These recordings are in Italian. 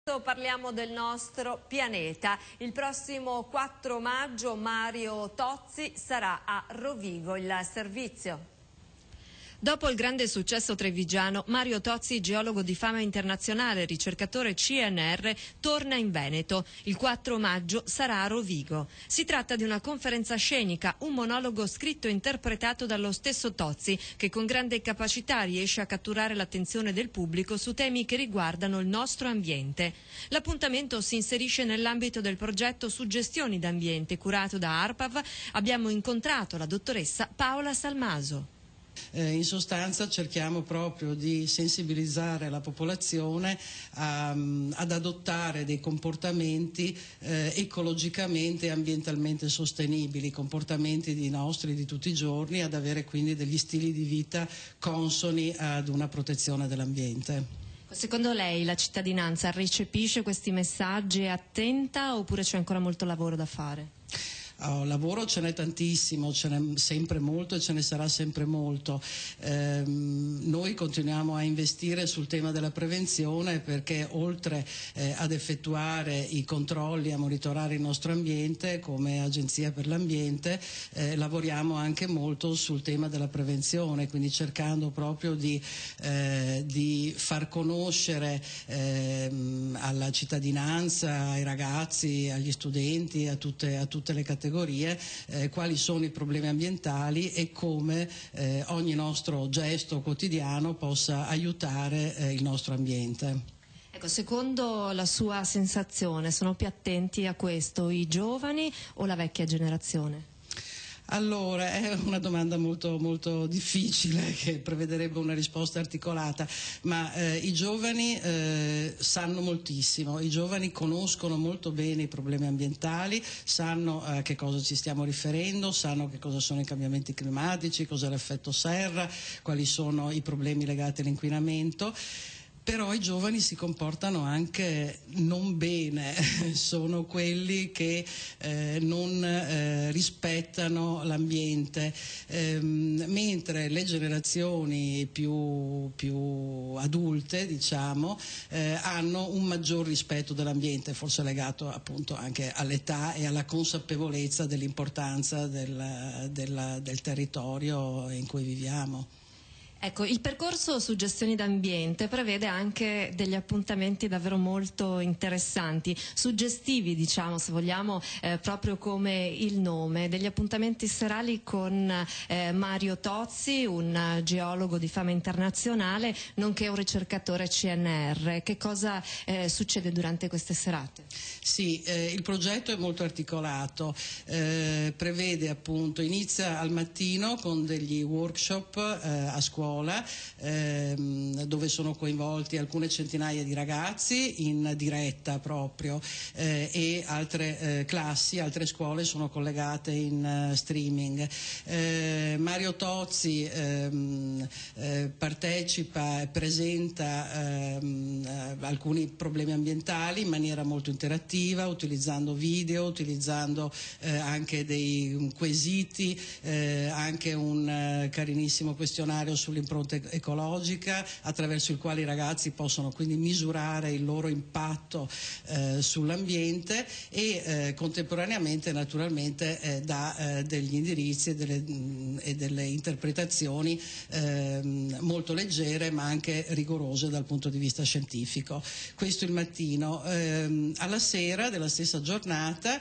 Parliamo del nostro pianeta. Il prossimo 4 maggio Mario Tozzi sarà a Rovigo, il servizio. Dopo il grande successo trevigiano, Mario Tozzi, geologo di fama internazionale, ricercatore CNR, torna in Veneto. Il 4 maggio sarà a Rovigo. Si tratta di una conferenza scenica, un monologo scritto e interpretato dallo stesso Tozzi, che con grande capacità riesce a catturare l'attenzione del pubblico su temi che riguardano il nostro ambiente. L'appuntamento si inserisce nell'ambito del progetto Suggestioni d'ambiente, curato da ARPAV. Abbiamo incontrato la dottoressa Paola Salmaso. In sostanza cerchiamo proprio di sensibilizzare la popolazione ad adottare dei comportamenti ecologicamente e ambientalmente sostenibili, comportamenti di tutti i giorni, ad avere quindi degli stili di vita consoni ad una protezione dell'ambiente. Secondo lei la cittadinanza recepisce questi messaggi, è attenta oppure c'è ancora molto lavoro da fare? Lavoro ce n'è tantissimo, ce n'è sempre molto e ce ne sarà sempre molto. Noi continuiamo a investire sul tema della prevenzione perché oltre ad effettuare i controlli, a monitorare il nostro ambiente come Agenzia per l'Ambiente, lavoriamo anche molto sul tema della prevenzione, quindi cercando proprio di far conoscere alla cittadinanza, ai ragazzi, agli studenti, a tutte le categorie quali sono i problemi ambientali e come ogni nostro gesto quotidiano possa aiutare il nostro ambiente. Ecco, secondo la sua sensazione, sono più attenti a questo i giovani o la vecchia generazione? Allora, è una domanda molto, molto difficile che prevederebbe una risposta articolata, ma i giovani sanno moltissimo, i giovani conoscono molto bene i problemi ambientali, sanno a che cosa ci stiamo riferendo, sanno che cosa sono i cambiamenti climatici, cos'è l'effetto serra, quali sono i problemi legati all'inquinamento. Però i giovani si comportano anche non bene, sono quelli che non rispettano l'ambiente, mentre le generazioni più adulte, diciamo, hanno un maggior rispetto dell'ambiente, forse legato appunto anche all'età e alla consapevolezza dell'importanza del territorio in cui viviamo. Ecco, il percorso Suggestioni d'ambiente prevede anche degli appuntamenti davvero molto interessanti, suggestivi diciamo se vogliamo, proprio come il nome, degli appuntamenti serali con Mario Tozzi, un geologo di fama internazionale, nonché un ricercatore CNR. Che cosa succede durante queste serate? Sì, il progetto è molto articolato, prevede appunto, inizia al mattino con degli workshop a scuola, dove sono coinvolti alcune centinaia di ragazzi in diretta proprio e altre classi, altre scuole sono collegate in streaming. Mario Tozzi partecipa e presenta alcuni problemi ambientali in maniera molto interattiva, utilizzando video, utilizzando anche dei quesiti, anche un carinissimo questionario sull'impronta ecologica, attraverso il quale i ragazzi possono quindi misurare il loro impatto sull'ambiente e contemporaneamente naturalmente dà degli indirizzi e delle interpretazioni molto leggere ma anche rigorose dal punto di vista scientifico. Questo il mattino. Alla sera della stessa giornata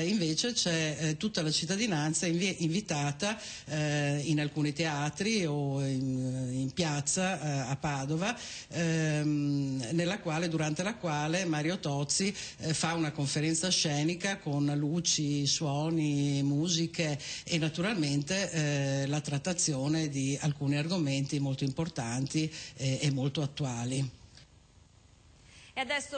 invece c'è tutta la cittadinanza invitata in alcuni teatri o in piazza a Padova, durante la quale Mario Tozzi fa una conferenza scenica con luci, suoni, musiche e naturalmente la trattazione di alcuni argomenti molto importanti e molto attuali. E adesso